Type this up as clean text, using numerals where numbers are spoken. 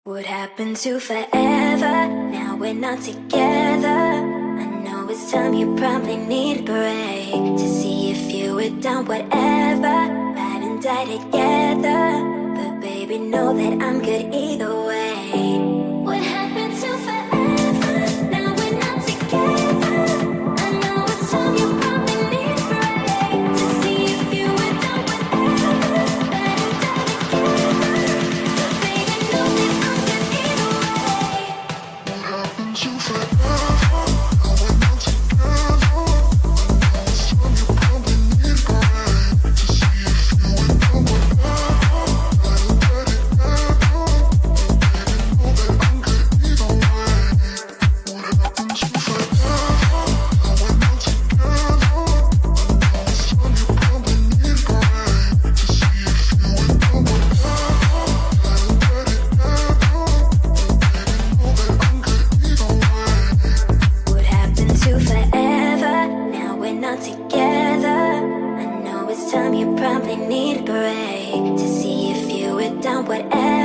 What happened to forever? Now we're not together. I know it's time you probably need a break to see if you were done whatever. Ride and die together. But baby, know that I'm good either way. What happened to forever? Now we're not together. I know it's time you probably need a break to see if you were done whatever. Ride and die together. But baby, know that I'm good either way. What happened to forever? Now we're not together. It's time you probably need a break to see if you were done whatever. Ride and die together. Baby, know that I'm good either way. What happened to forever? Now we're not together. It's time you probably need a break to see if you were done whatever. Ride and die together. Baby, know that I'm good either way. What happened to forever? Now we're not together. I know it's time you probably need a break to see if you were done whatever.